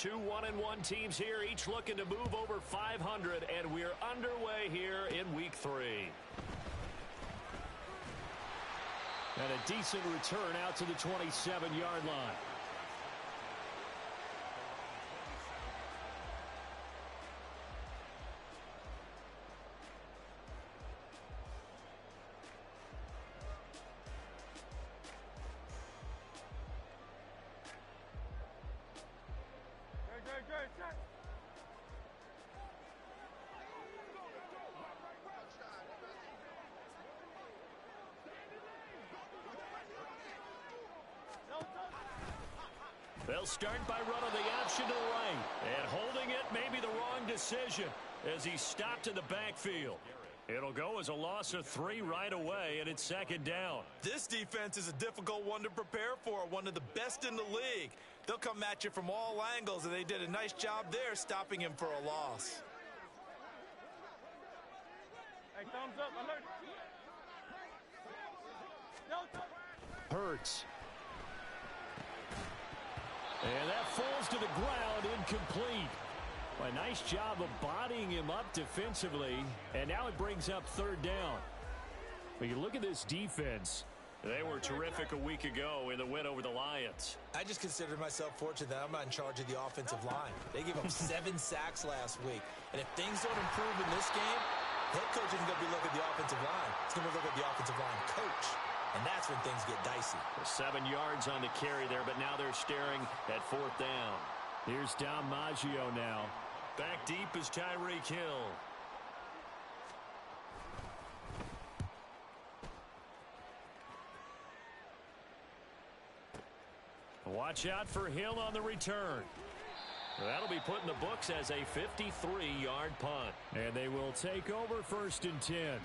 Two 1-1 teams here, each looking to move over 500, and we're underway here in Week 3. And a decent return out to the 27-yard line. They'll start by running the option to the right. And holding it may be the wrong decision as he stopped in the backfield. It'll go as a loss of 3 right away, and it's second down. This defense is a difficult one to prepare for, one of the best in the league. They'll come at you from all angles, and they did a nice job there stopping him for a loss. Hey, thumbs up, alert. Hurts. And that falls to the ground, incomplete. A nice job of bodying him up defensively, and now it brings up third down. When you look at this defense, they were terrific a week ago in the win over the Lions. I just consider myself fortunate that I'm not in charge of the offensive line. They gave up 7 sacks last week, and if things don't improve in this game, head coach isn't going to be looking at the offensive line. He's going to look at the offensive line coach. And that's when things get dicey. 7 yards on the carry there, but now they're staring at fourth down. Here's Dom Maggio now. Back deep is Tyreek Hill. Watch out for Hill on the return. That'll be put in the books as a 53-yard punt. And they will take over first and 10.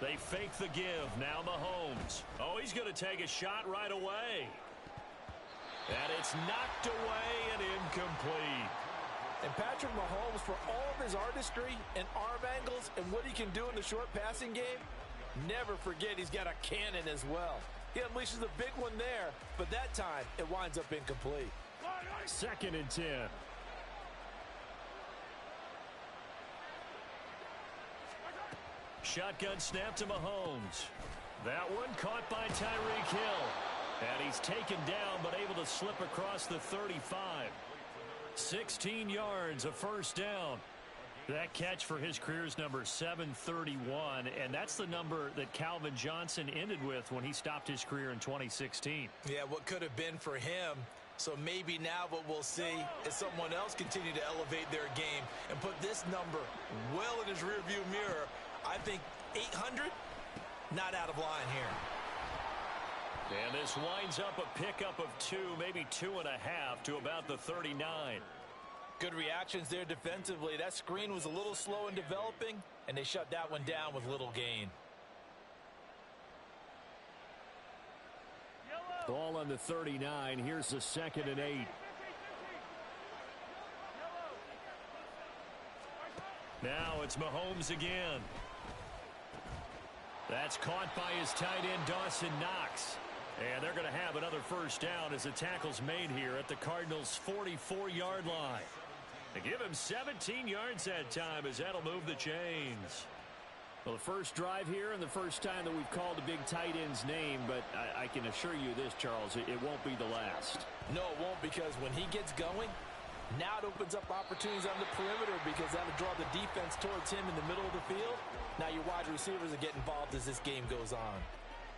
They fake the give. Now Mahomes. Oh, he's going to take a shot right away. And it's knocked away and incomplete. And Patrick Mahomes, for all of his artistry and arm angles and what he can do in the short passing game, never forget he's got a cannon as well. He unleashes a big one there, but that time it winds up incomplete. Second and 10. Shotgun snap to Mahomes. That one caught by Tyreek Hill. And he's taken down but able to slip across the 35. 16 yards, a first down. That catch for his career's number 731, and that's the number that Calvin Johnson ended with when he stopped his career in 2016. Yeah, what could have been for him. So maybe now what we'll see is someone else continue to elevate their game and put this number well in his rearview mirror. I think 800, not out of line here. And this winds up a pickup of 2, maybe 2.5 to about the 39. Good reactions there defensively. That screen was a little slow in developing, and they shut that one down with little gain. Ball on the 39. Here's the 2nd and 8. Now it's Mahomes again. That's caught by his tight end, Dawson Knox. And they're going to have another first down as the tackle's made here at the Cardinals' 44-yard line. They give him 17 yards that time as that'll move the chains. Well, the first drive here and the first time that we've called a big tight end's name, but I can assure you this, Charles, it won't be the last. No, it won't, because when he gets going, now it opens up opportunities on the perimeter because that'll draw the defense towards him in the middle of the field. Now your wide receivers will get involved as this game goes on.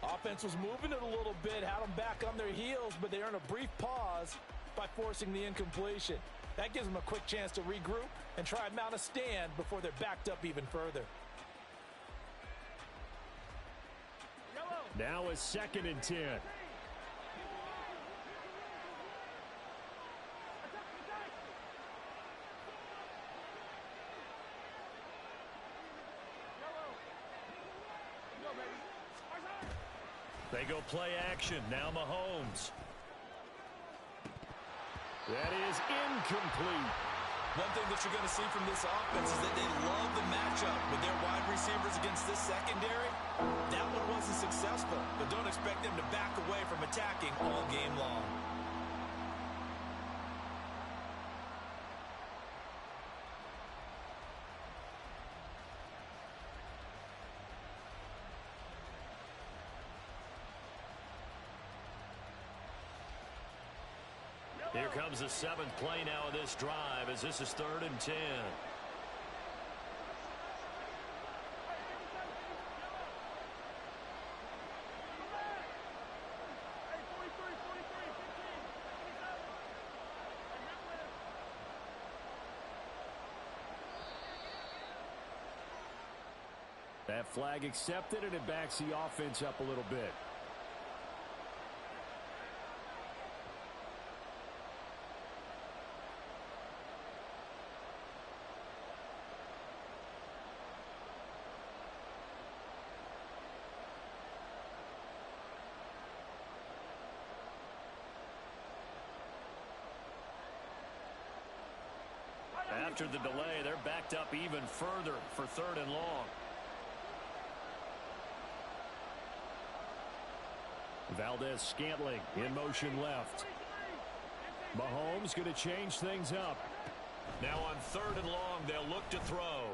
Offense was moving it a little bit, had them back on their heels, but they earn a brief pause by forcing the incompletion. That gives them a quick chance to regroup and try and mount a stand before they're backed up even further. Now a 2nd and 10. They go play action. Now Mahomes. That is incomplete. One thing that you're going to see from this offense is that they love the matchup with their wide receivers against this secondary. That one wasn't successful, but don't expect them to back away from attacking all game long. Here comes the 7th play now of this drive as this is 3rd and 10. That flag accepted, and it backs the offense up a little bit. After the delay, they're backed up even further for 3rd and long. Valdez-Scantling in motion left. Mahomes going to change things up. Now on 3rd and long, they'll look to throw.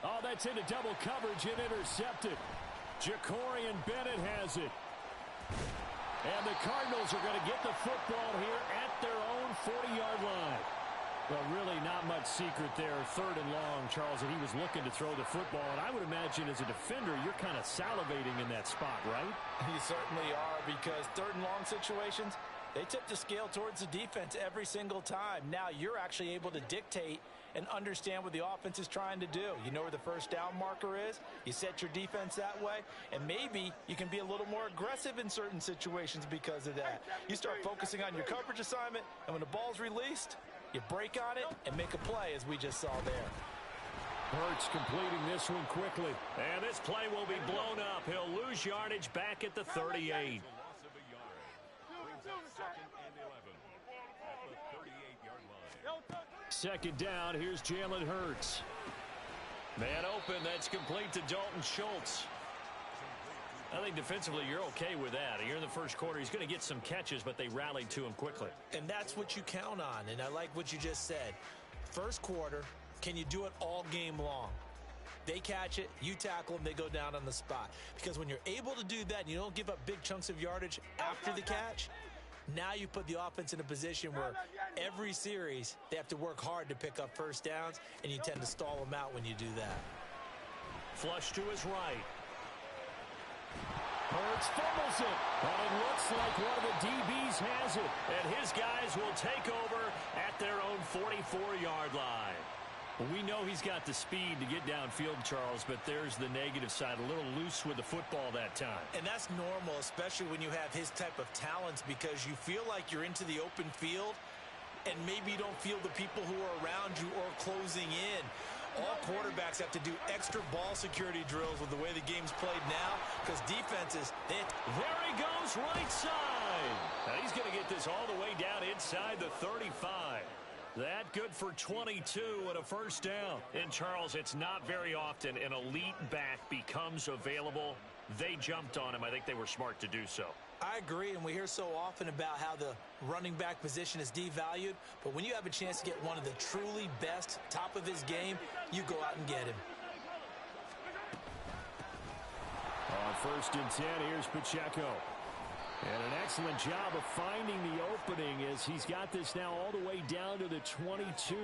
Oh, that's into double coverage and intercepted. Jacorian Bennett has it. And the Cardinals are going to get the football here at their own 40-yard line. Well, really not much secret there. 3rd and long, Charles, and he was looking to throw the football. And I would imagine as a defender, you're kind of salivating in that spot, right? You certainly are, because 3rd and long situations, they tip the scale towards the defense every single time. Now you're actually able to dictate and understand what the offense is trying to do. You know where the first down marker is. You set your defense that way, and maybe you can be a little more aggressive in certain situations because of that. You start focusing on your coverage assignment, and when the ball's released, you break on it and make a play, as we just saw there. Hurts completing this one quickly. And this play will be blown up. He'll lose yardage back at the 38. Second down, here's Jalen Hurts. Man open, that's complete to Dalton Schultz. I think defensively you're okay with that. Here in the first quarter, he's going to get some catches, but they rallied to him quickly. And that's what you count on, and I like what you just said. First quarter, can you do it all game long? They catch it, you tackle them, they go down on the spot. Because when you're able to do that and you don't give up big chunks of yardage after the catch, now you put the offense in a position where every series they have to work hard to pick up first downs, and you tend to stall them out when you do that. Flush to his right. Hurts fumbles it, and it looks like one of the DBs has it. And his guys will take over at their own 44-yard line. Well, we know he's got the speed to get downfield, Charles, but there's the negative side, a little loose with the football that time. And that's normal, especially when you have his type of talents, because you feel like you're into the open field, and maybe you don't feel the people who are around you or closing in. All quarterbacks have to do extra ball security drills with the way the game's played now, because defenses, there he goes, right side. Now he's going to get this all the way down inside the 35. That good for 22 and a first down. And, Charles, it's not very often an elite back becomes available. They jumped on him. I think they were smart to do so. I agree, and we hear so often about how the running back position is devalued, but when you have a chance to get one of the truly best, top of his game, you go out and get him. On 1st and 10, here's Pacheco. And an excellent job of finding the opening as he's got this now all the way down to the 22.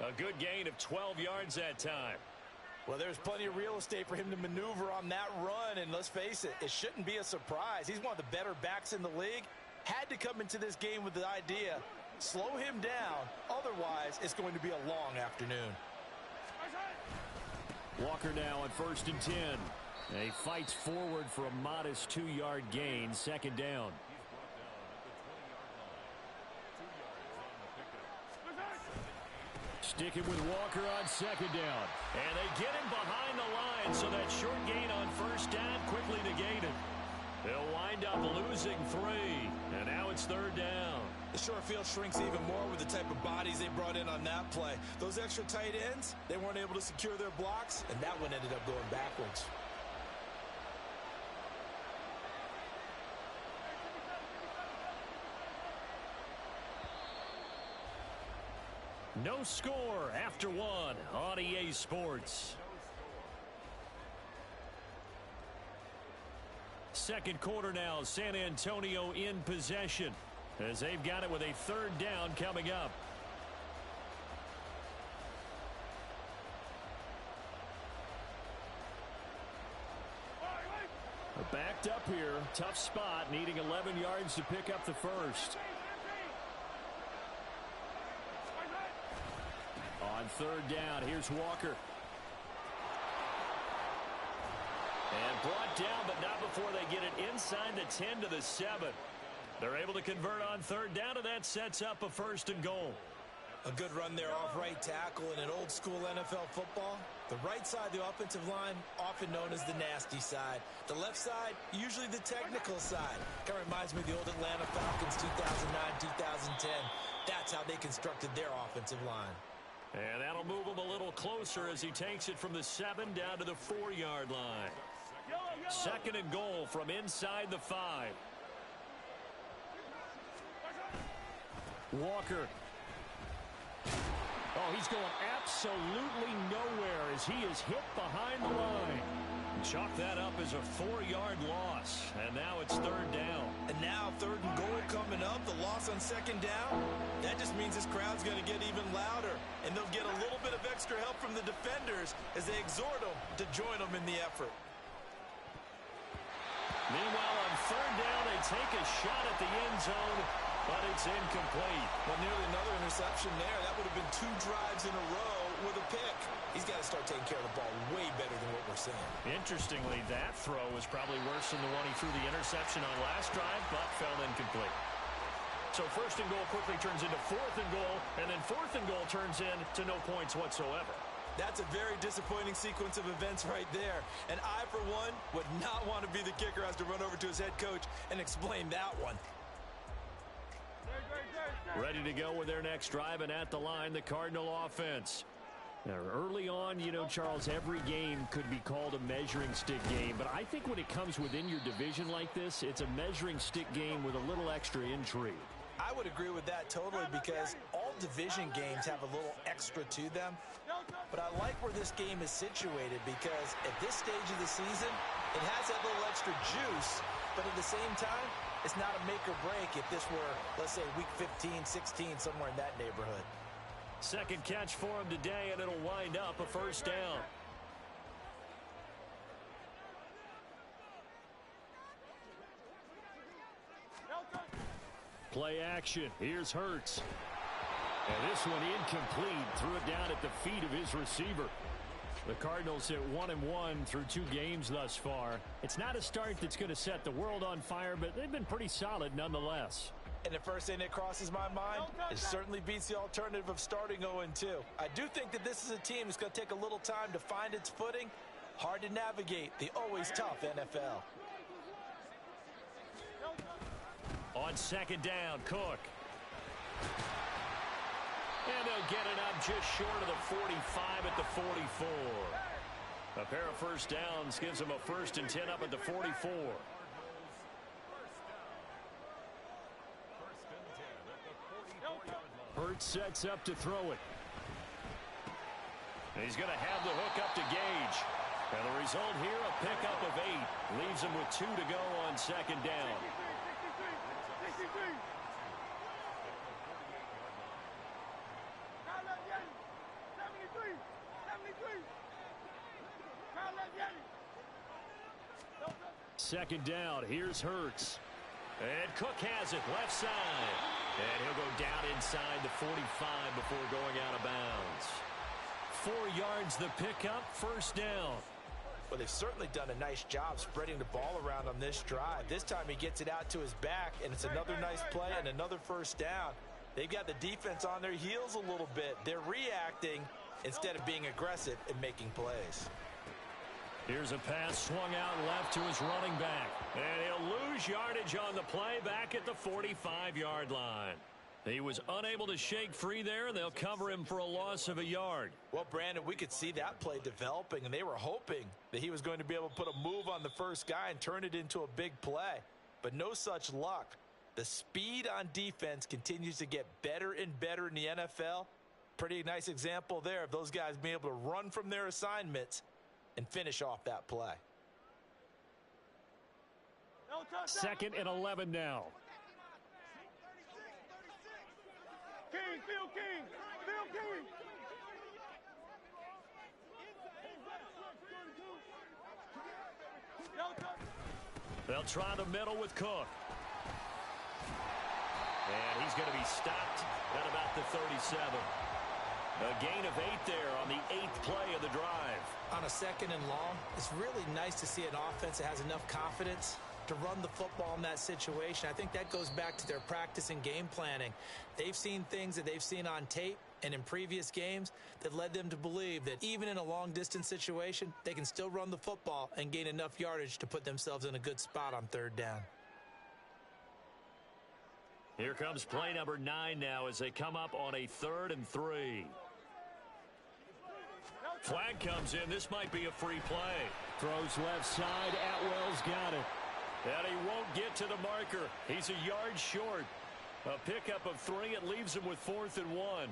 A good gain of 12 yards that time. Well, there's plenty of real estate for him to maneuver on that run, and let's face it, it shouldn't be a surprise. He's one of the better backs in the league. Had to come into this game with the idea, slow him down, otherwise it's going to be a long afternoon. Walker now on 1st and 10. And he fights forward for a modest 2-yard gain, 2nd down. Sticking with Walker on second down. And they get him behind the line, so that short gain on first down quickly negated. They'll wind up losing 3, and now it's third down. The short field shrinks even more with the type of bodies they brought in on that play. Those extra tight ends, they weren't able to secure their blocks, and that one ended up going backwards. No score after 1 on EA Sports. Second quarter now, San Antonio in possession as they've got it with a third down coming up. They're backed up here, tough spot, needing 11 yards to pick up the first. On third down, here's Walker. And brought down, but not before they get it inside the 10 to the 7. They're able to convert on third down, and that sets up a first and goal. A good run there off right tackle in an old-school NFL football. The right side of the offensive line, often known as the nasty side. The left side, usually the technical side. Kind of reminds me of the old Atlanta Falcons 2009-2010. That's how they constructed their offensive line. And that'll move him a little closer as he takes it from the 7 down to the 4-yard line. Second and goal from inside the 5. Walker. Oh, he's going absolutely nowhere as he is hit behind the line. Chalk that up as a 4-yard loss, and now it's third down. And now third and goal coming up, the loss on second down. That just means this crowd's going to get even louder, and they'll get a little bit of extra help from the defenders as they exhort them to join them in the effort. Meanwhile, on third down, they take a shot at the end zone, but it's incomplete. Well, nearly another interception there. That would have been 2 drives in a row with a pick. He's got to start taking care of the ball way better than what we're seeing. Interestingly, that throw was probably worse than the one he threw the interception on last drive, but fell incomplete. So first and goal quickly turns into fourth and goal, and then fourth and goal turns into no points whatsoever. That's a very disappointing sequence of events right there. And I, for one, would not want to be the kicker who has to run over to his head coach and explain that one. Ready to go with their next drive, and at the line, the Cardinal offense. Now, early on, you know, Charles, every game could be called a measuring stick game, but I think when it comes within your division like this, it's a measuring stick game with a little extra intrigue. I would agree with that totally because all division games have a little extra to them. But I like where this game is situated because at this stage of the season, it has that little extra juice, but at the same time, it's not a make or break if this were, let's say, week 15, 16, somewhere in that neighborhood. Second catch for him today, and it'll wind up a first down. Play action. Here's Hurts. And this one incomplete. Threw it down at the feet of his receiver. The Cardinals hit 1-1 through 2 games thus far. It's not a start that's going to set the world on fire, but they've been pretty solid nonetheless. And the first thing that crosses my mind, it certainly beats the alternative of starting 0-2. I do think that this is a team that's going to take a little time to find its footing. Hard to navigate the always tough NFL. On second down, Cook. And they'll get it up just short of the 45 at the 44. A pair of first downs gives them a 1st and 10 up at the 44. Hurts sets up to throw it. And he's going to have the hook up to Gage. And the result here, a pickup of 8. Leaves him with 2 to go on second down. Second down, here's Hurts. And Cook has it, left side. And he'll go down inside the 45 before going out of bounds. 4 yards the pickup, first down. Well, they've certainly done a nice job spreading the ball around on this drive. This time he gets it out to his back, and it's another nice play and another first down. They've got the defense on their heels a little bit. They're reacting instead of being aggressive and making plays. Here's a pass swung out left to his running back. And he'll lose yardage on the play back at the 45-yard line. He was unable to shake free there, and they'll cover him for a loss of a yard. Well, Brandon, we could see that play developing, and they were hoping that he was going to be able to put a move on the first guy and turn it into a big play. But no such luck. The speed on defense continues to get better and better in the NFL. Pretty nice example there of those guys being able to run from their assignments and finish off that play. 2nd and 11 now. King, Phil King, Phil King. They'll try the middle with Cook. And he's going to be stopped at about the 37. A gain of 8 there on the 8th play of the drive. On a 2nd and long, it's really nice to see an offense that has enough confidence to run the football in that situation. I think that goes back to their practice and game planning. They've seen things that they've seen on tape and in previous games that led them to believe that even in a long-distance situation, they can still run the football and gain enough yardage to put themselves in a good spot on 3rd down. Here comes play number 9 now as they come up on a 3rd and 3. Flag comes in. This might be a free play. Throws left side. Atwell's got it. And he won't get to the marker. He's a yard short. A pickup of 3. It leaves him with 4th and 1.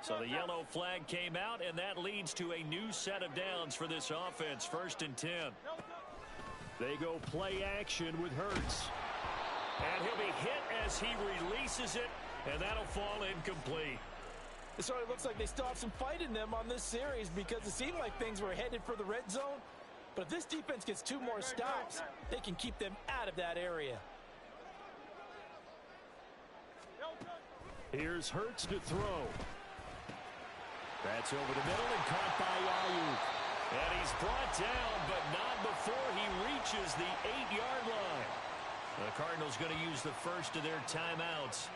So the yellow flag came out, and that leads to a new set of downs for this offense. 1st and 10. They go play action with Hurts. And he'll be hit as he releases it, and that'll fall incomplete. It sort of looks like they still have some fight in them on this series because it seemed like things were headed for the red zone. But if this defense gets 2 more stops, they can keep them out of that area. Here's Hurts to throw. That's over the middle and caught by Ayuk. And he's brought down, but not before he reaches the 8-yard line. The Cardinals going to use the first of their timeouts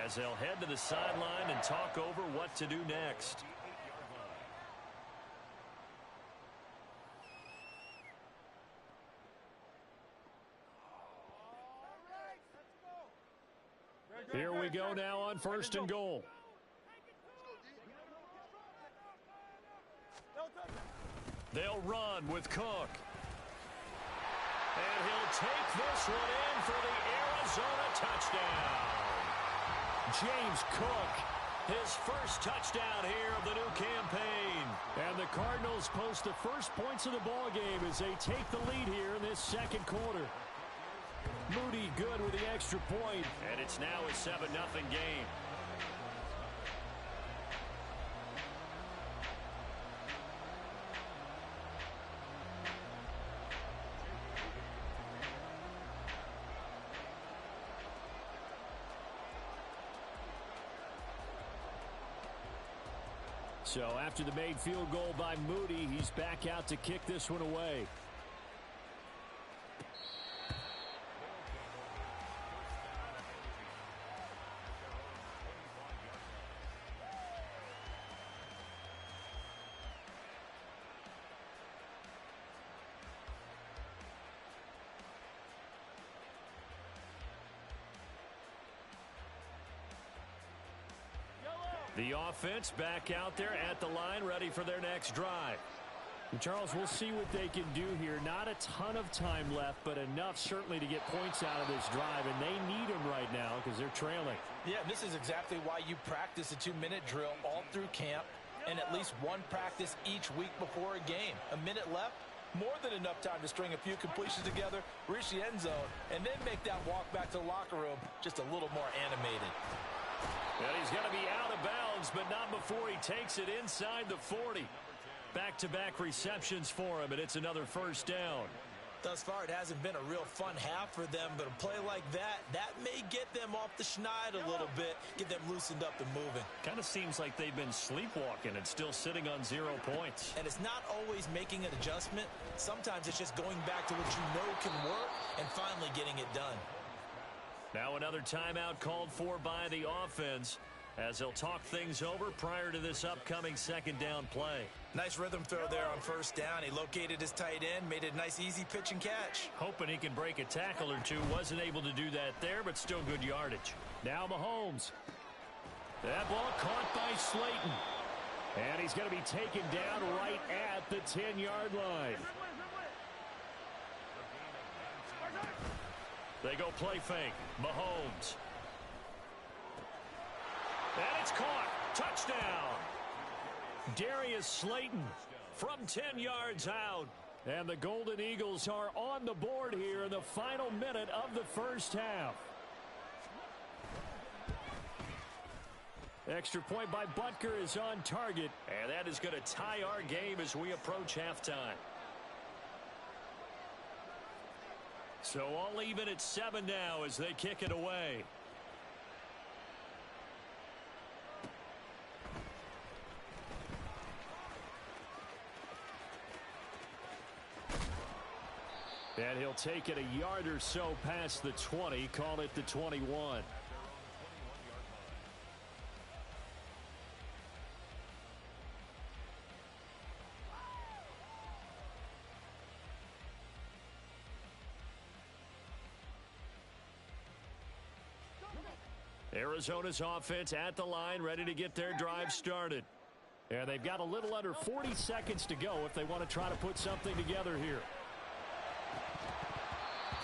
as they'll head to the sideline and talk over what to do next. Here we go now on 1st and goal. They'll run with Cook. And he'll take this one in for the Arizona touchdown. James Cook, his first touchdown here of the new campaign. And the Cardinals post the first points of the ball game as they take the lead here in this 2nd quarter. Moody good with the extra point. And it's now a 7-0 game. So after the made field goal by Moody, he's back out to kick this one away. The offense back out there at the line, ready for their next drive. And Charles, we'll see what they can do here. Not a ton of time left, but enough certainly to get points out of this drive, and they need them right now because they're trailing. Yeah, this is exactly why you practice a 2-minute drill all through camp and at least one practice each week before a game. A minute left, more than enough time to string a few completions together, reach the end zone, and then make that walk back to the locker room just a little more animated. And he's going to be out of bounds, but not before he takes it inside the 40. Back-to-back receptions for him, and it's another 1st down. Thus far, it hasn't been a real fun half for them, but a play like that may get them off the schneid a little bit, get them loosened up and moving. Kind of seems like they've been sleepwalking and still sitting on 0 points. And it's not always making an adjustment. Sometimes it's just going back to what you know can work and finally getting it done. Now another timeout called for by the offense as they'll talk things over prior to this upcoming second down play. Nice rhythm throw there on first down. He located his tight end, made it a nice easy pitch and catch. Hoping he can break a tackle or two. Wasn't able to do that there, but still good yardage. Now Mahomes. That ball caught by Slayton. And he's going to be taken down right at the 10-yard line. They go play fake. Mahomes. And it's caught. Touchdown. Darius Slayton from 10 yards out. And the Golden Eagles are on the board here in the final minute of the first half. Extra point by Butker is on target. And that is going to tie our game as we approach halftime. So all even at 7 now as they kick it away. And he'll take it a yard or so past the 20, call it the 21. Arizona's offense at the line, ready to get their drive started. And they've got a little under 40 seconds to go if they want to try to put something together here.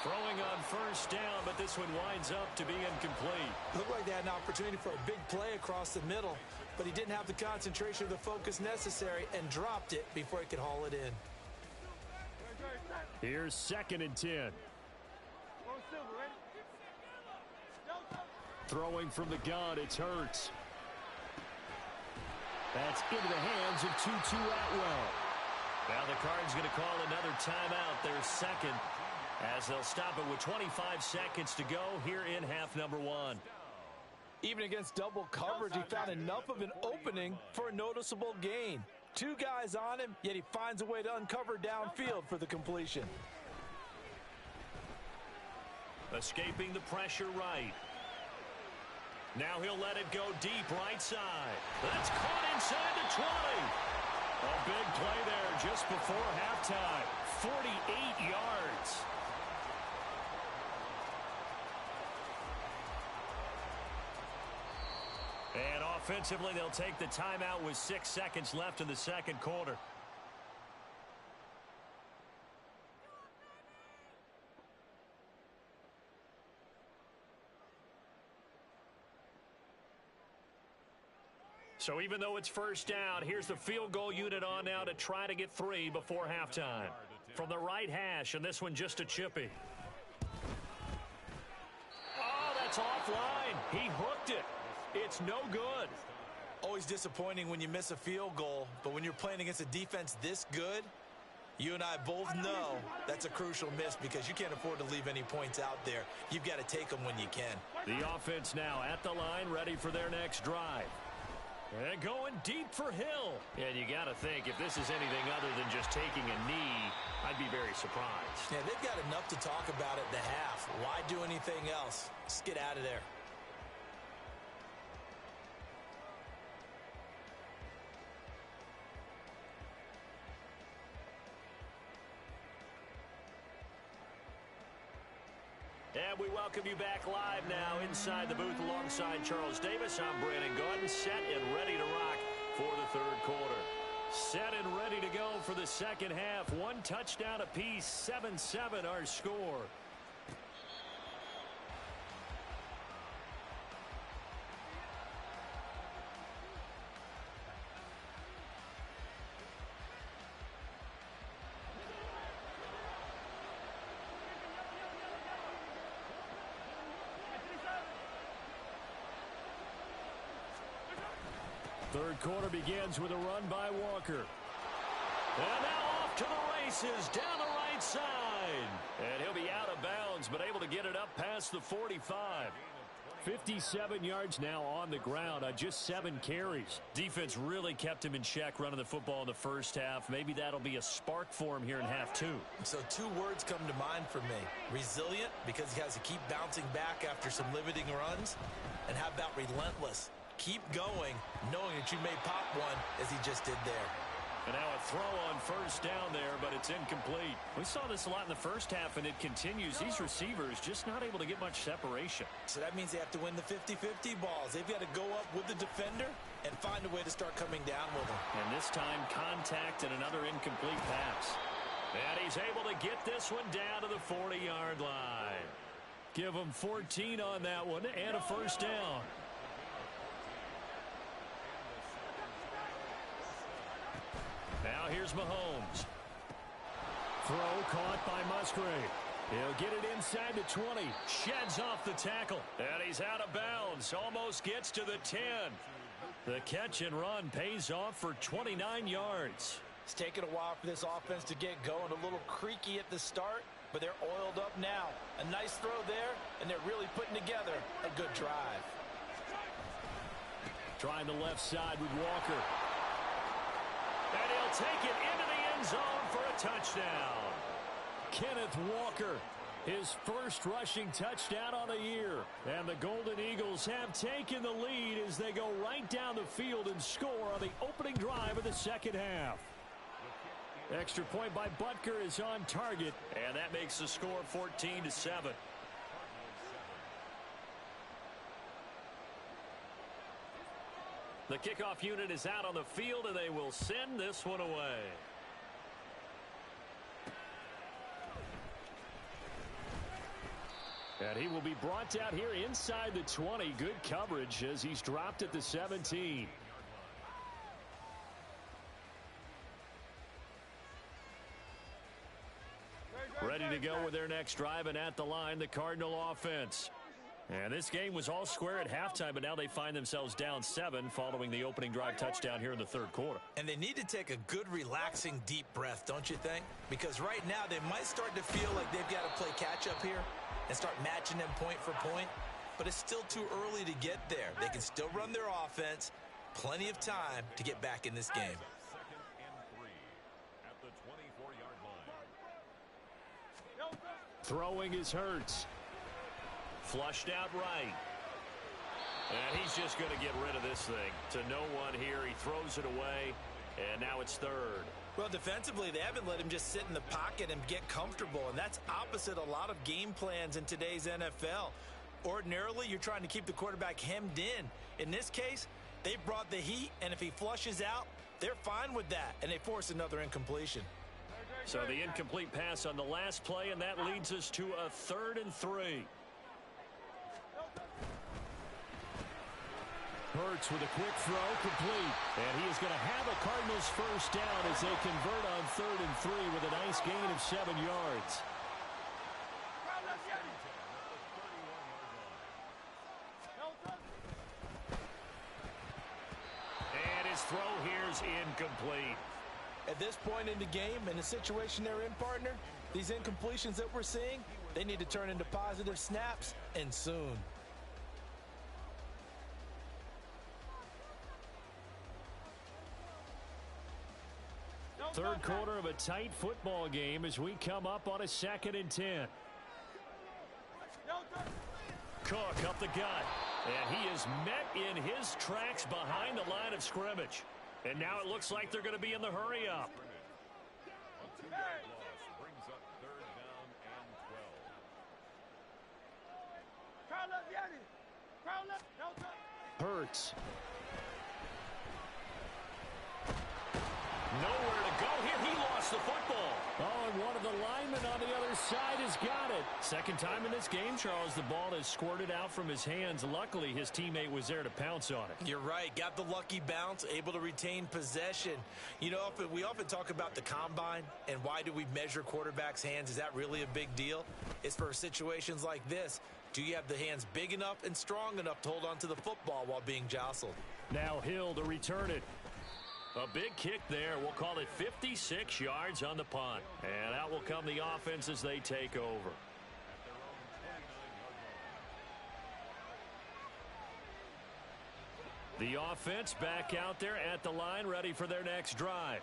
Throwing on first down, but this one winds up to be incomplete. Looked like they had an opportunity for a big play across the middle, but he didn't have the concentration or the focus necessary and dropped it before he could haul it in. Here's 2nd and 10. Throwing from the gun, it's Hurts. That's into the hands of Tutu Atwell. Now the Cards going to call another timeout, their second, as they'll stop it with 25 seconds to go here in half number 1. Even against double coverage, he found enough of an opening for a noticeable gain. 2 guys on him, yet he finds a way to uncover downfield for the completion. Escaping the pressure right. Now he'll let it go deep right side. That's caught inside the 20. A big play there just before halftime. 48 yards. And offensively, they'll take the timeout with 6 seconds left in the second quarter. So even though it's first down, here's the field goal unit on now to try to get 3 before halftime. From the right hash, and this one just a chippy. Oh, that's offline. He hooked it. It's no good. Always disappointing when you miss a field goal, but when you're playing against a defense this good, you and I both know that's a crucial miss because you can't afford to leave any points out there. You've got to take them when you can. The offense now at the line, ready for their next drive. And going deep for Hill. And you got to think, if this is anything other than just taking a knee, I'd be very surprised. Yeah, they've got enough to talk about at the half. Why do anything else? Just get out of there. And we welcome you back live now inside the booth alongside Charles Davis. I'm Brandon Gaudin, set and ready to rock for the third quarter. Set and ready to go for the second half. 1 touchdown apiece, 7-7 our score. Third quarter begins with a run by Walker. And now off to the races down the right inside. And he'll be out of bounds, but able to get it up past the 45. 57 yards now on the ground on just 7 carries. Defense really kept him in check running the football in the first half. Maybe that'll be a spark for him here in half 2. So 2 words come to mind for me. Resilient, because he has to keep bouncing back after some limiting runs. And how about relentless? Keep going, knowing that you may pop one as he just did there. And now a throw on first down there, but it's incomplete. We saw this a lot in the first half, and it continues. These receivers just not able to get much separation. So that means they have to win the 50-50 balls. They've got to go up with the defender and find a way to start coming down with him. And this time, contact and another incomplete pass. And he's able to get this one down to the 40-yard line. Give him 14 on that one and a first down. Now here's Mahomes. Throw caught by Musgrave. He'll get it inside the 20. Sheds off the tackle. And he's out of bounds. Almost gets to the 10. The catch and run pays off for 29 yards. It's taken a while for this offense to get going. A little creaky at the start, but they're oiled up now. A nice throw there, and they're really putting together a good drive. Trying the left side with Walker. And he'll take it into the end zone for a touchdown. Kenneth Walker, his first rushing touchdown on the year. And the Golden Eagles have taken the lead as they go right down the field and score on the opening drive of the second half. Extra point by Butker is on target, and that makes the score 14-7. The kickoff unit is out on the field, and they will send this one away. And he will be brought out here inside the 20. Good coverage as he's dropped at the 17. Ready to go with their next drive, and at the line, the Cardinal offense. And this game was all square at halftime, but now they find themselves down 7 following the opening drive touchdown here in the third quarter. And they need to take a good, relaxing, deep breath, don't you think? Because right now they might start to feel like they've got to play catch-up here and start matching them point for point. But it's still too early to get there. They can still run their offense. Plenty of time to get back in this game. Throwing is Hurts. Flushed out right. And he's just going to get rid of this thing. To no one here. He throws it away. And now it's third. Well, defensively, they haven't let him just sit in the pocket and get comfortable. And that's opposite a lot of game plans in today's NFL. Ordinarily, you're trying to keep the quarterback hemmed in. In this case, they brought the heat. And if he flushes out, they're fine with that. And they force another incompletion. So the incomplete pass on the last play, and that leads us to a 3rd and 3. Hurts with a quick throw, complete. And he is going to have a Cardinals first down as they convert on 3rd and 3 with a nice gain of 7 yards. And his throw here is incomplete. At this point in the game, in the situation they're in, partner, these incompletions that we're seeing, they need to turn into positive snaps, and soon. Third quarter of a tight football game as we come up on a 2nd and 10. Cook up the gut. And he is met in his tracks behind the line of scrimmage. And now it looks like they're going to be in the hurry-up. Hurts. Nowhere to go here. He lost the football. Oh, and one of the linemen on the other side has got it. Second time in this game, Charles, the ball has squirted out from his hands. Luckily, his teammate was there to pounce on it. You're right. Got the lucky bounce, able to retain possession. You know, we often talk about the combine and why do we measure quarterbacks' hands. Is that really a big deal? It's for situations like this. Do you have the hands big enough and strong enough to hold on to the football while being jostled? Now Hill to return it. A big kick there. We'll call it 56 yards on the punt. And out will come the offense as they take over. The offense back out there at the line, ready for their next drive.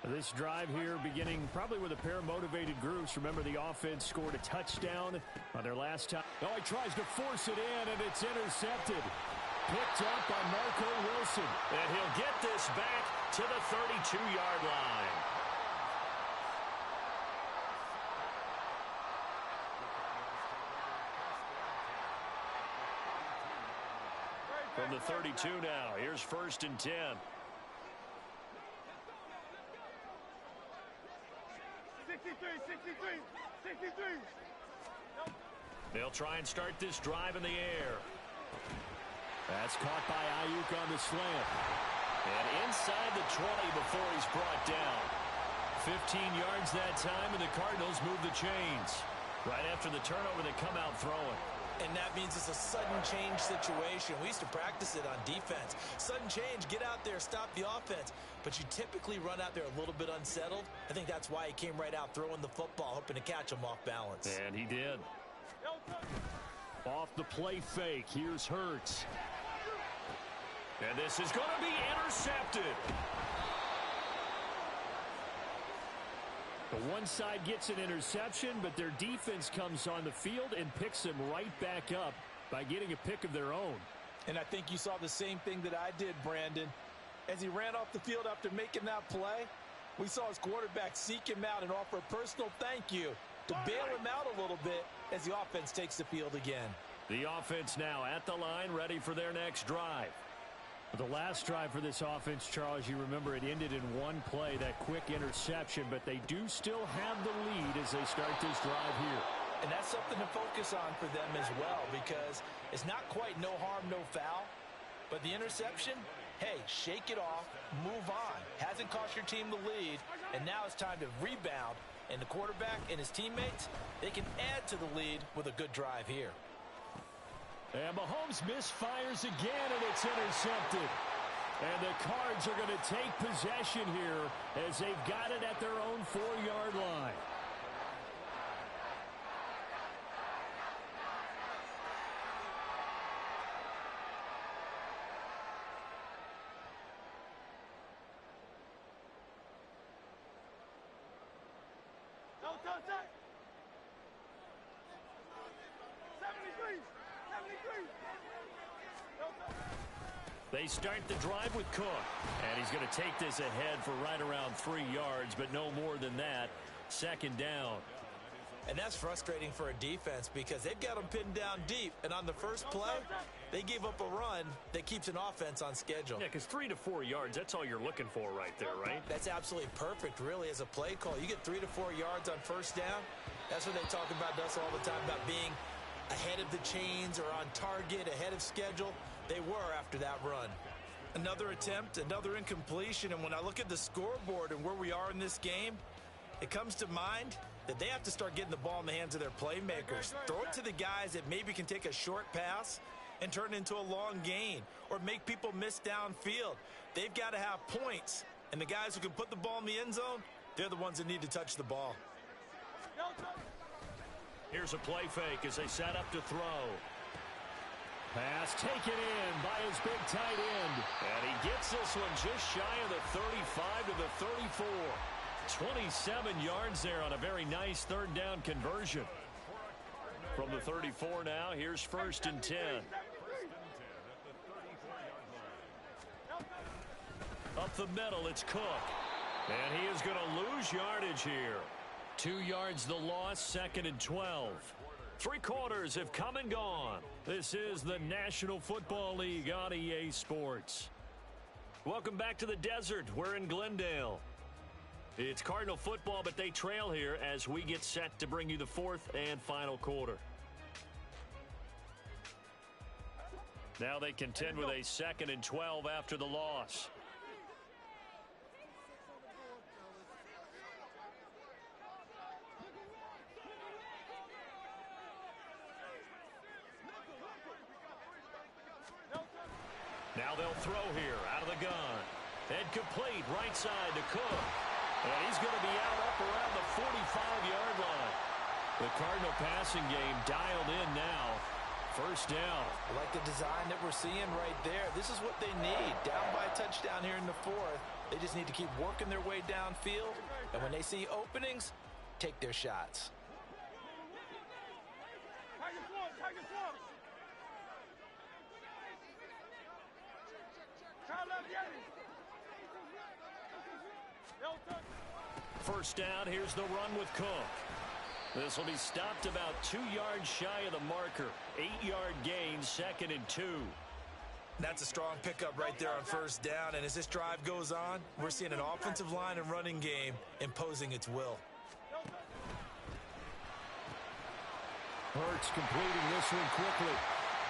This drive here beginning probably with a pair of motivated groups. Remember, the offense scored a touchdown on their last time. Oh, he tries to force it in, and it's intercepted. Picked up by Marco Wilson. And he'll get this back to the 32-yard line. From the 32 now, here's 1st and 10. 63. They'll try and start this drive in the air. That's caught by Ayuk on the slant. And inside the 20 before he's brought down. 15 yards that time, and the Cardinals move the chains. Right after the turnover, they come out throwing. And that means it's a sudden change situation. We used to practice it on defense. Sudden change, get out there, stop the offense. But you typically run out there a little bit unsettled. I think that's why he came right out throwing the football, hoping to catch him off balance. And he did. Off the play fake, here's Hurts. And this is going to be intercepted. The one side gets an interception, but their defense comes on the field and picks them right back up by getting a pick of their own. And I think you saw the same thing that I did, Brandon. As he ran off the field after making that play, we saw his quarterback seek him out and offer a personal thank you to bail him out a little bit as the offense takes the field again. The offense now at the line, ready for their next drive. The last drive for this offense, Charles, you remember it ended in one play, that quick interception, but they do still have the lead as they start this drive here. And that's something to focus on for them as well, because it's not quite no harm, no foul, but the interception, hey, shake it off, move on. Hasn't cost your team the lead, and now it's time to rebound, and the quarterback and his teammates, they can add to the lead with a good drive here. And Mahomes misfires again, and it's intercepted. And the Cards are going to take possession here as they've got it at their own 4-yard line. They start the drive with Cook, and he's going to take this ahead for right around 3 yards, but no more than that. 2nd down. And that's frustrating for a defense because they've got them pinned down deep, and on the first play, they gave up a run that keeps an offense on schedule. Yeah, because 3 to 4 yards, that's all you're looking for right there, right? That's absolutely perfect, really, as a play call. You get 3 to 4 yards on 1st down. That's what they talk about to us all the time, about being ahead of the chains or on target, ahead of schedule. They were after that run. Another attempt, another incompletion, and when I look at the scoreboard and where we are in this game, it comes to mind that they have to start getting the ball in the hands of their playmakers. Throw it to the guys that maybe can take a short pass and turn it into a long gain or make people miss downfield. They've got to have points, and the guys who can put the ball in the end zone, they're the ones that need to touch the ball. Here's a play fake as they set up to throw. Pass taken in by his big tight end. And he gets this one just shy of the 35 to the 34. 27 yards there on a very nice 3rd down conversion. From the 34 now, here's 1st and 10. Up the middle, it's Cook. And he is going to lose yardage here. 2 yards the loss, 2nd and 12. 3 quarters have come and gone. This is the National Football League on EA Sports. Welcome back to the desert. We're in Glendale. It's Cardinal football, but they trail here as we get set to bring you the 4th and final quarter. Now they contend with a 2nd and 12 after the loss. Now they'll throw here out of the gun. And complete right side to Cook. And he's going to be out up around the 45-yard line. The Cardinal passing game dialed in now. First down. I like the design that we're seeing right there. This is what they need. Down by a touchdown here in the fourth. They just need to keep working their way downfield. And when they see openings, take their shots. First down, here's the run with Cook. This will be stopped about 2 yards shy of the marker. 8-yard gain, 2nd and 2. That's a strong pickup right there on first down. And as this drive goes on, we're seeing an offensive line and running game imposing its will. Hurts completing this one quickly.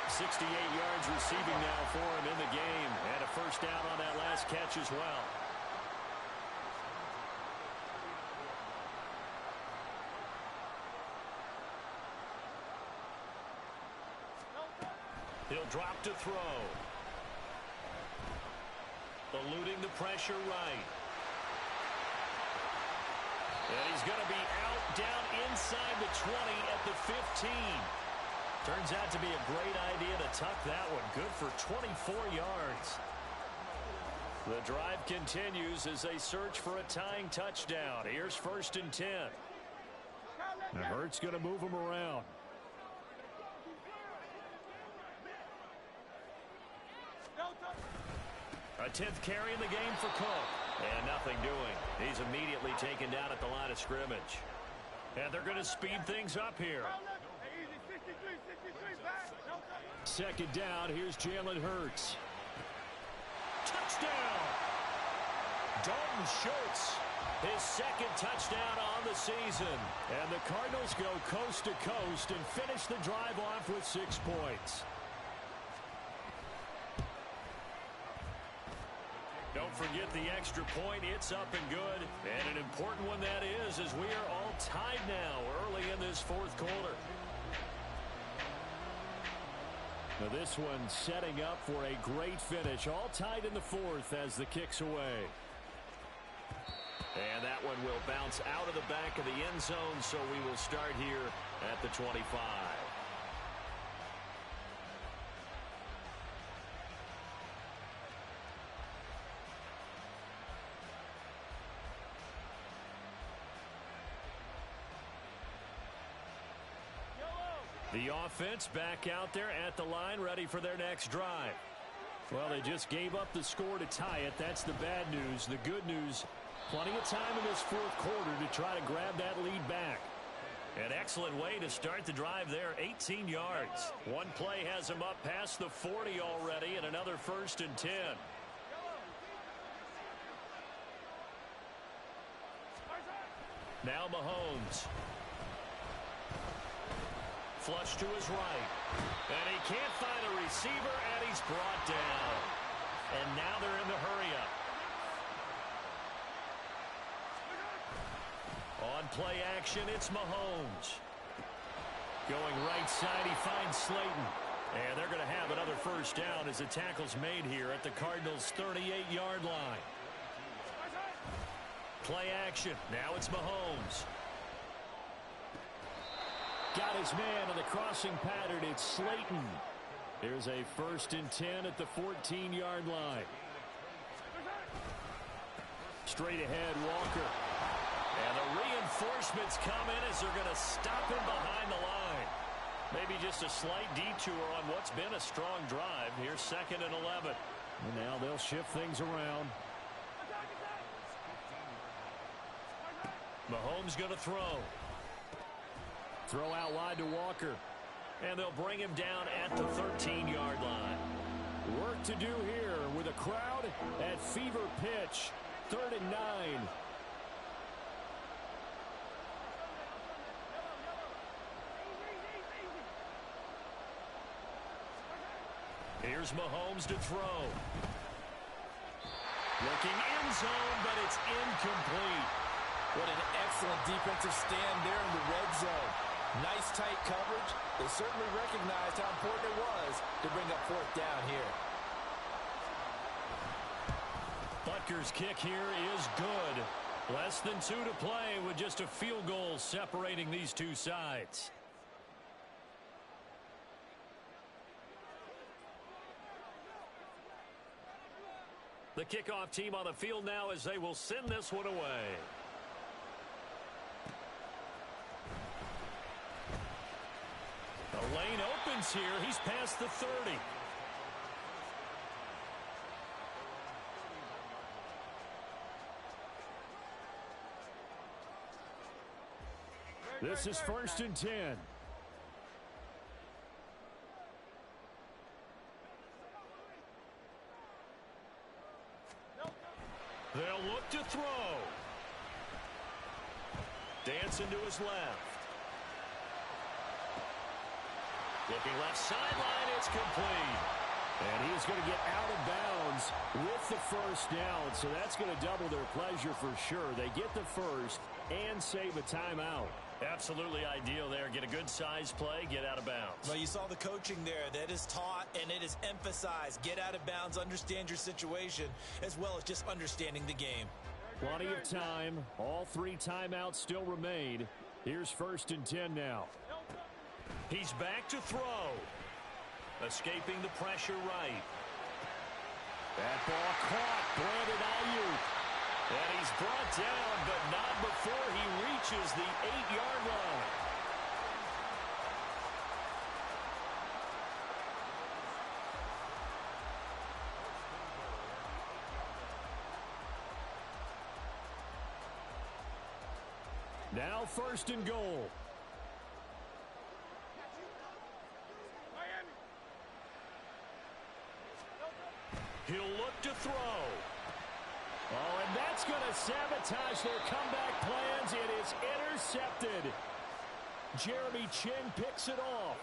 68 yards receiving now for him in the game. And a first down on that last catch as well. He'll drop to throw. Eluding the pressure right. And he's going to be out down inside the 20 at the 15. Turns out to be a great idea to tuck that one. Good for 24 yards. The drive continues as they search for a tying touchdown. Here's 1st and 10. Now Hurts going to move him around. A 10th carry in the game for Cook. And nothing doing. He's immediately taken down at the line of scrimmage. And they're going to speed things up here. 2nd down. Here's Jalen Hurts. Touchdown! Dalton Schultz. His 2nd touchdown on the season. And the Cardinals go coast to coast and finish the drive off with 6 points. Don't forget the extra point. It's up and good. And an important one that is, as we are all tied now early in this 4th quarter. Now this one setting up for a great finish. All tied in the 4th as the kick's away. And that one will bounce out of the back of the end zone, so we will start here at the 25. The offense back out there at the line, ready for their next drive. Well, they just gave up the score to tie it. That's the bad news. The good news, plenty of time in this 4th quarter to try to grab that lead back. An excellent way to start the drive there, 18 yards. One play has him up past the 40 already, and another 1st and 10. Now Mahomes. Flush to his right. And he can't find a receiver, and he's brought down. And now they're in the hurry-up. On play action, it's Mahomes. Going right side, he finds Slayton. And they're going to have another first down as the tackle's made here at the Cardinals' 38-yard line. Play action. Now it's Mahomes. Got his man on the crossing pattern. It's Slayton. There's a 1st and 10 at the 14-yard line. Straight ahead, Walker. And the reinforcements come in as they're going to stop him behind the line. Maybe just a slight detour on what's been a strong drive. Here's 2nd and 11. And now they'll shift things around. Mahomes going to throw. Throw out wide to Walker. And they'll bring him down at the 13-yard line. Work to do here with a crowd at fever pitch. 3rd and 9. Here's Mahomes to throw. Looking end zone, but it's incomplete. What an excellent defensive stand there in the red zone. Nice tight coverage. They certainly recognized how important it was to bring up 4th down here. But Kicker kick here is good. Less than 2 to play with just a field goal separating these two sides. The kickoff team on the field now as they will send this one away. The lane opens here. He's past the 30. This is 1st and 10. They'll look to throw. Dancing to his left. Looking left sideline, it's complete. And he is going to get out of bounds with the first down, so that's going to double their pleasure for sure. They get the first and save a timeout. Absolutely ideal there. Get a good size play, get out of bounds. Well, you saw the coaching there. That is taught and it is emphasized. Get out of bounds, understand your situation, as well as just understanding the game. Plenty of time. All 3 timeouts still remain. Here's 1st and 10 now. He's back to throw. Escaping the pressure right. That ball caught. Brandon Ayuk. And he's brought down, but not before he reaches the 8-yard line. Now 1st and goal. He'll look to throw. Oh, and that's going to sabotage their comeback plans. It is intercepted. Jeremy Chin picks it off.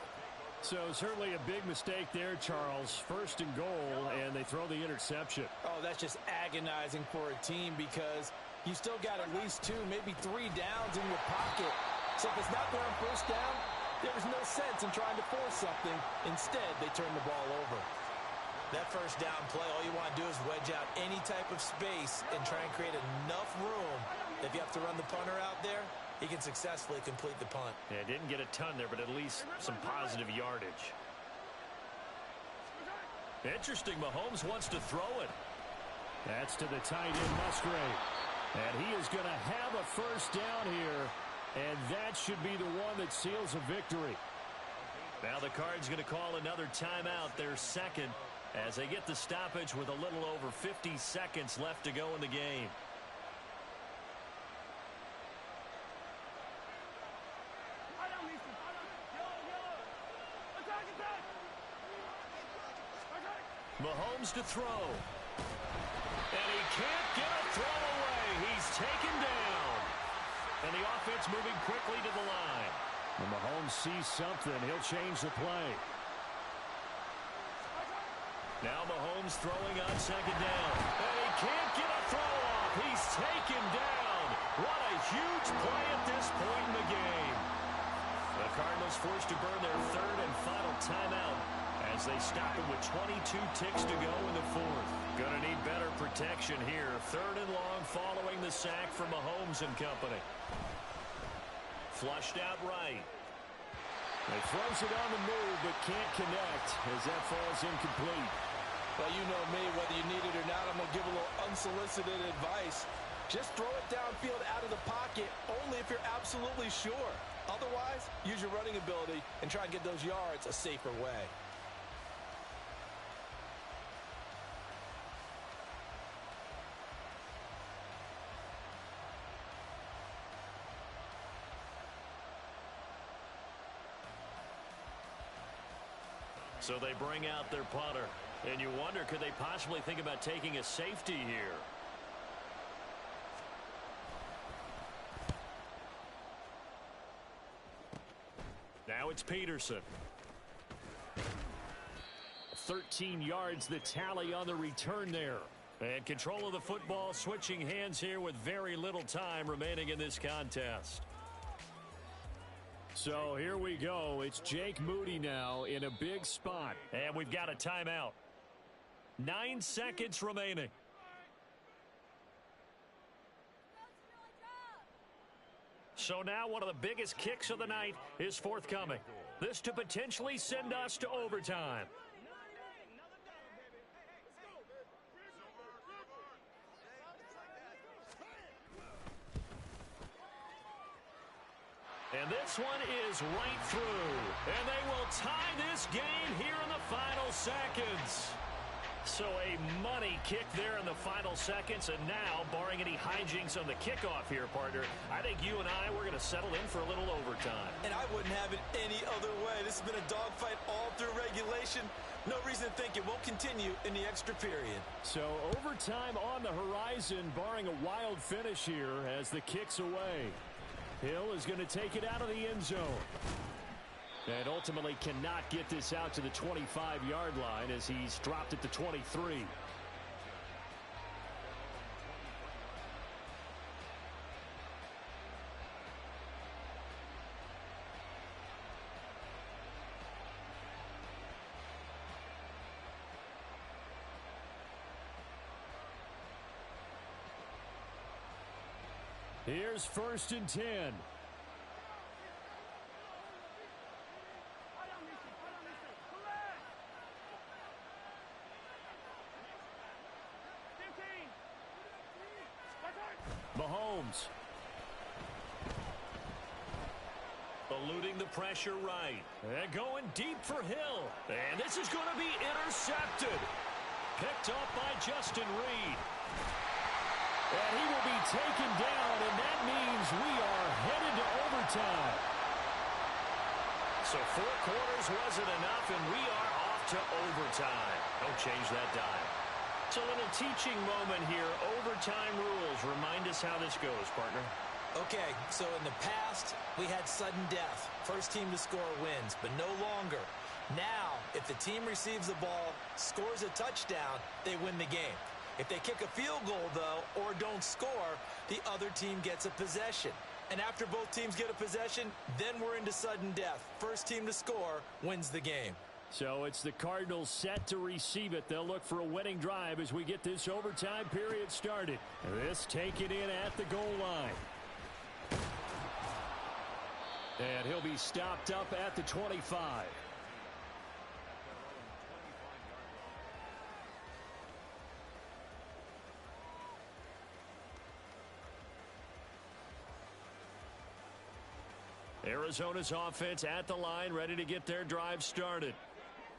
So certainly a big mistake there, Charles. 1st and goal, and they throw the interception. Oh, that's just agonizing for a team because you still got at least 2, maybe 3 downs in your pocket. So if it's not there on 1st down, there's no sense in trying to force something. Instead, they turn the ball over. That 1st down play, all you want to do is wedge out any type of space and try and create enough room. If you have to run the punter out there, he can successfully complete the punt. Yeah, didn't get a ton there, but at least some positive yardage. Interesting, Mahomes wants to throw it. That's to the tight end, Musgrave. And he is going to have a 1st down here, and that should be the one that seals a victory. Now the Cards going to call another timeout, their 2nd, as they get the stoppage with a little over 50 seconds left to go in the game. Mahomes to throw. And he can't get a throw away. He's taken down. And the offense moving quickly to the line. When Mahomes sees something, he'll change the play. Now Mahomes throwing on 2nd down. And he can't get a throw off. He's taken down. What a huge play at this point in the game. The Cardinals forced to burn their 3rd and final timeout as they stop it with 22 ticks to go in the 4th. Gonna need better protection here. 3rd and long following the sack from Mahomes and company. Flushed out right. He throws it on the move, but can't connect as that falls incomplete. Well, you know me, whether you need it or not, I'm going to give a little unsolicited advice. Just throw it downfield out of the pocket, only if you're absolutely sure. Otherwise, use your running ability and try and get those yards a safer way. So they bring out their punter. And you wonder, could they possibly think about taking a safety here? Now it's Peterson. 13 yards the tally on the return there. And control of the football, switching hands here with very little time remaining in this contest. So here we go. It's Jake Moody now in a big spot. And we've got a timeout. 9 seconds remaining. So now one of the biggest kicks of the night is forthcoming. This to potentially send us to overtime. And this one is right through. And they will tie this game here in the final seconds. So a money kick there in the final seconds. And now, barring any hijinks on the kickoff here, partner, I think you and I, we're going to settle in for a little overtime. And I wouldn't have it any other way. This has been a dogfight all through regulation. No reason to think it won't continue in the extra period. So overtime on the horizon, barring a wild finish here as the kick's away. Hill is going to take it out of the end zone. And ultimately cannot get this out to the 25-yard line as he's dropped at the 23. Here's 1st and 10. Mahomes. Eluding the pressure right. And going deep for Hill. And this is going to be intercepted. Picked up by Justin Reed. And he will be taken down, and that means we are headed to overtime. So 4 quarters wasn't enough, and we are off to overtime. Don't change that dime. It's a little teaching moment here. Overtime rules. Remind us how this goes, partner. Okay, so in the past, we had sudden death. First team to score wins, but no longer. Now, if the team receives the ball, scores a touchdown, they win the game. If they kick a field goal, though, or don't score, the other team gets a possession. And after both teams get a possession, then we're into sudden death. First team to score wins the game. So it's the Cardinals set to receive it. They'll look for a winning drive as we get this overtime period started. This taken in at the goal line. And he'll be stopped up at the 25. Arizona's offense at the line, ready to get their drive started.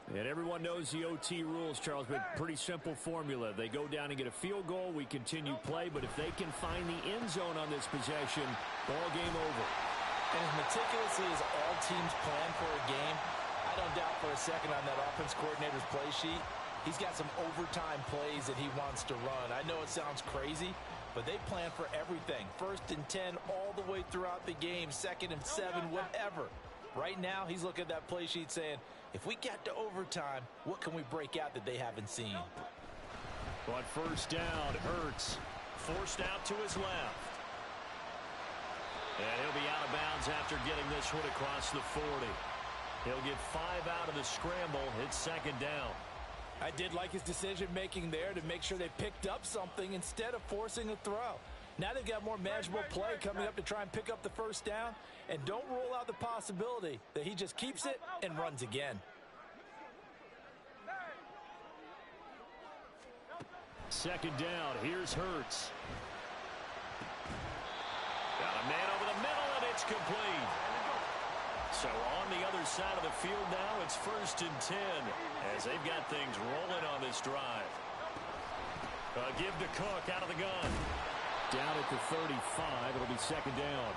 And everyone knows the OT rules, Charles, but pretty simple formula. They go down and get a field goal, we continue play, but if they can find the end zone on this possession, ball game over. And as meticulously as all teams plan for a game, I don't doubt for a second on that offense coordinator's play sheet, he's got some overtime plays that he wants to run. I know it sounds crazy, but they plan for everything. 1st and 10 all the way throughout the game, 2nd and 7, whatever. Right now, he's looking at that play sheet saying, if we get to overtime, what can we break out that they haven't seen? But first down, Hurts forced out to his left. And he'll be out of bounds after getting this one across the 40. He'll get 5 out of the scramble. It's 2nd down. I did like his decision-making there to make sure they picked up something instead of forcing a throw. Now they've got more manageable play coming up to try and pick up the first down. And don't rule out the possibility that he just keeps it and runs again. 2nd down. Here's Hurts. Got a man over the middle, and it's complete. So on the other side of the field now, it's 1st and 10 as they've got things rolling on this drive. Give to Cook out of the gun. Down at the 35, it'll be 2nd down.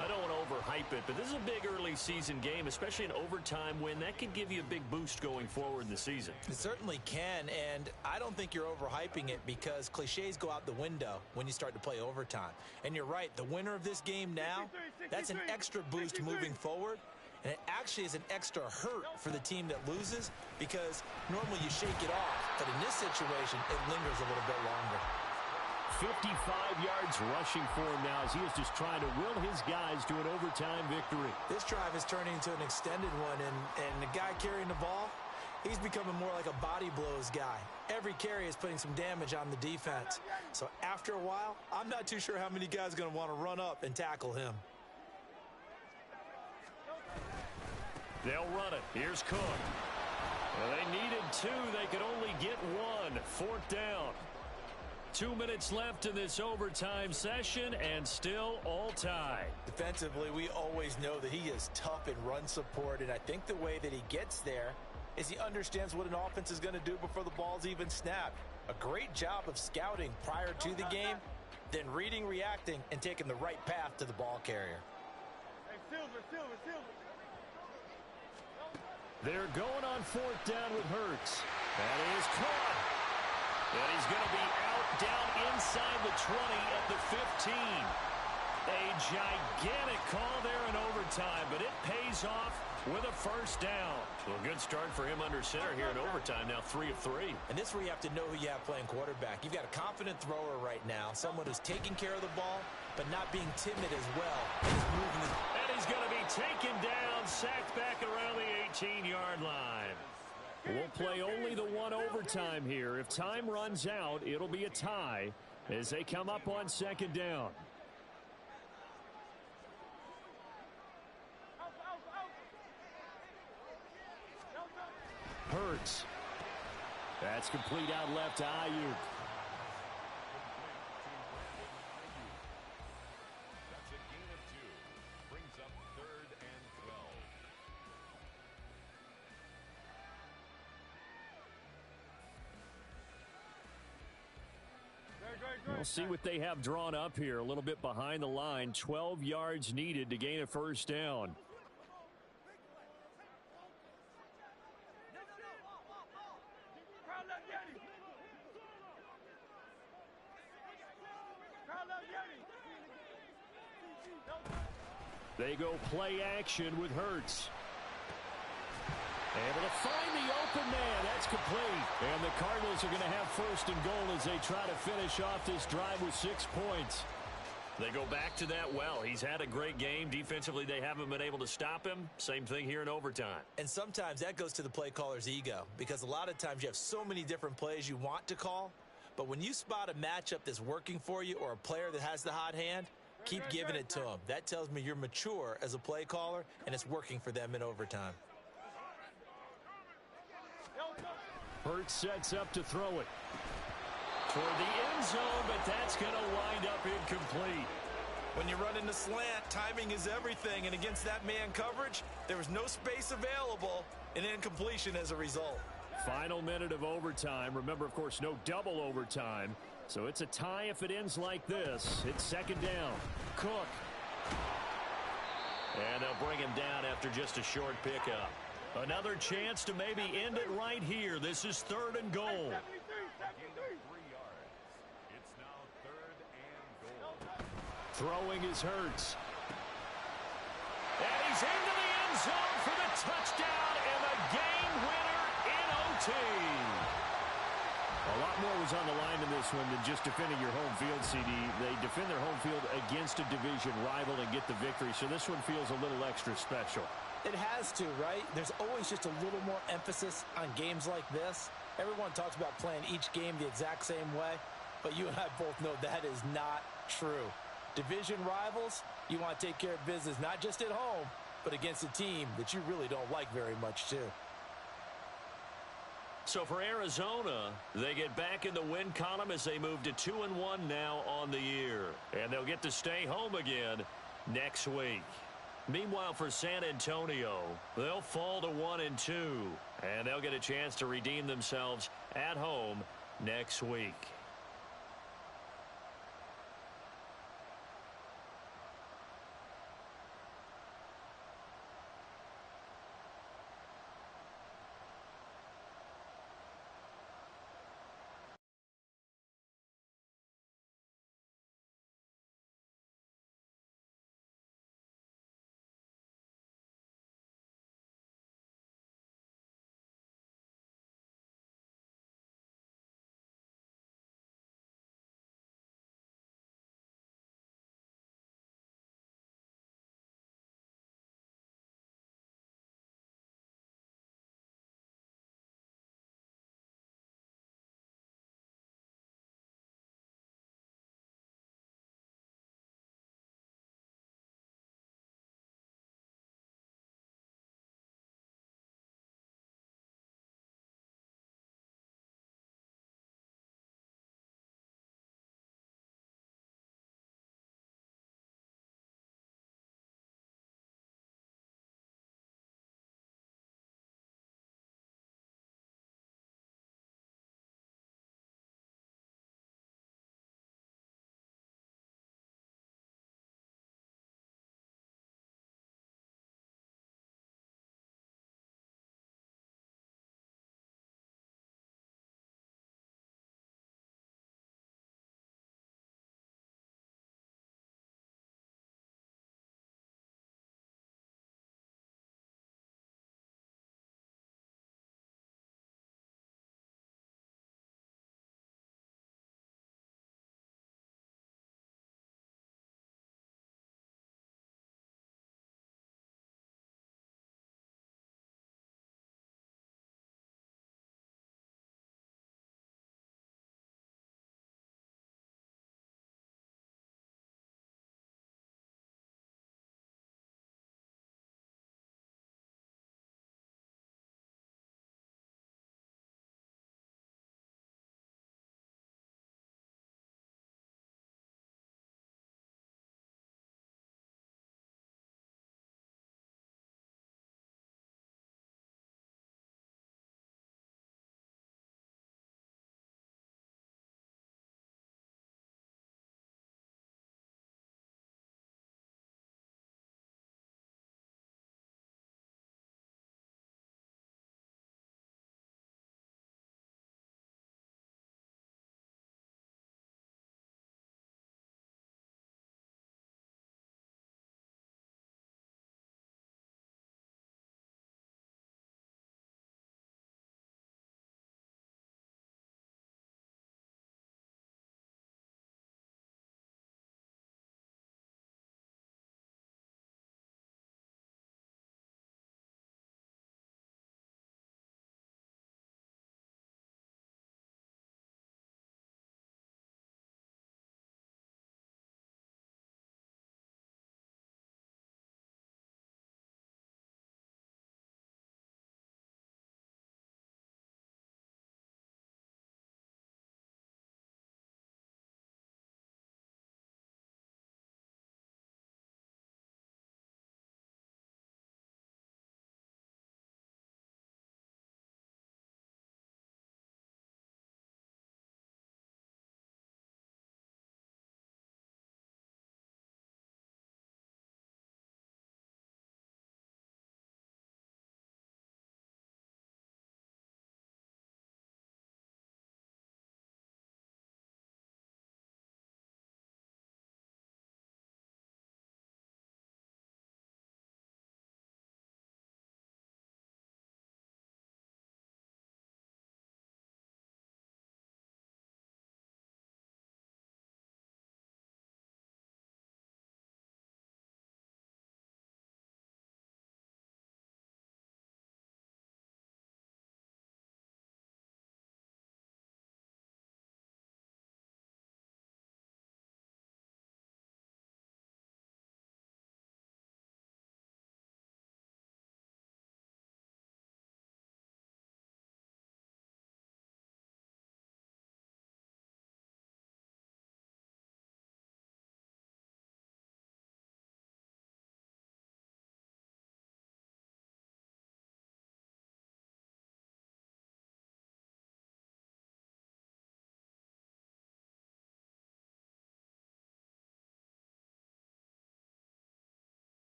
I don't want to overhype it, but this is a big early season game, especially an overtime win. That could give you a big boost going forward in the season. It certainly can, and I don't think you're overhyping it because cliches go out the window when you start to play overtime. And you're right, the winner of this game now, that's an extra boost moving forward, and it actually is an extra hurt for the team that loses because normally you shake it off, but in this situation, it lingers a little bit longer. 55 yards rushing for him now as he is just trying to will his guys to an overtime victory. This drive is turning into an extended one, and the guy carrying the ball, he's becoming more like a body blows guy. Every carry is putting some damage on the defense. So after a while, I'm not too sure how many guys are going to want to run up and tackle him. They'll run it. Here's Cook. Well, they needed 2. They could only get 1. 4th down. 2 minutes left in this overtime session, and still all tied. Defensively, we always know that he is tough in run support, and I think the way that he gets there is he understands what an offense is going to do before the ball's even snapped. A great job of scouting prior to the game, then reading, reacting, and taking the right path to the ball carrier. Hey, Silver. They're going on 4th down with Hurts. That is caught. And he's going to be out down inside the 20 at the 15. A gigantic call there in overtime, but it pays off with a 1st down. Well, good start for him under center here in overtime. Now 3 of 3. And this is where you have to know who you have playing quarterback. You've got a confident thrower right now, someone who's taking care of the ball, but not being timid as well. And he's going to be taken down, sacked back around the 18-yard line. We'll play only the 1 overtime here. If time runs out, it'll be a tie as they come up on 2nd down. Hurts. That's complete out left to Ayuk. That's a gain of 2. Brings up 3rd and 12. We'll see what they have drawn up here. A little bit behind the line. 12 yards needed to gain a 1st down. They go play action with Hurts. Able to find the open man. That's complete. And the Cardinals are going to have 1st and goal as they try to finish off this drive with 6 points. They go back to that well. He's had a great game. Defensively, they haven't been able to stop him. Same thing here in overtime. And sometimes that goes to the play caller's ego, because a lot of times you have so many different plays you want to call. But when you spot a matchup that's working for you or a player that has the hot hand, keep giving it to him. That tells me you're mature as a play caller, and it's working for them in overtime. Hurts sets up to throw it toward the end zone, but that's going to wind up incomplete. When you run in the slant, timing is everything, and against that man coverage, there was no space available, and incompletion as a result. Final minute of overtime. Remember, of course, no double overtime. So it's a tie if it ends like this. It's 2nd down. Cook. And they'll bring him down after just a short pickup. Another chance to maybe end it right here. This is 3rd and goal. 3 yards. It's now 3rd and goal. Throwing is Hurts. And he's into the end zone for the touchdown and the game winner in OT. A lot more was on the line in this one than just defending your home field, CD. They defend their home field against a division rival and get the victory, so this one feels a little extra special. It has to, right? There's always just a little more emphasis on games like this. Everyone talks about playing each game the exact same way, but you and I both know that is not true. Division rivals, you want to take care of business not just at home, but against a team that you really don't like very much too. So for Arizona, they get back in the win column as they move to 2-1 now on the year. And they'll get to stay home again next week. Meanwhile, for San Antonio, they'll fall to 1-2. And they'll get a chance to redeem themselves at home next week.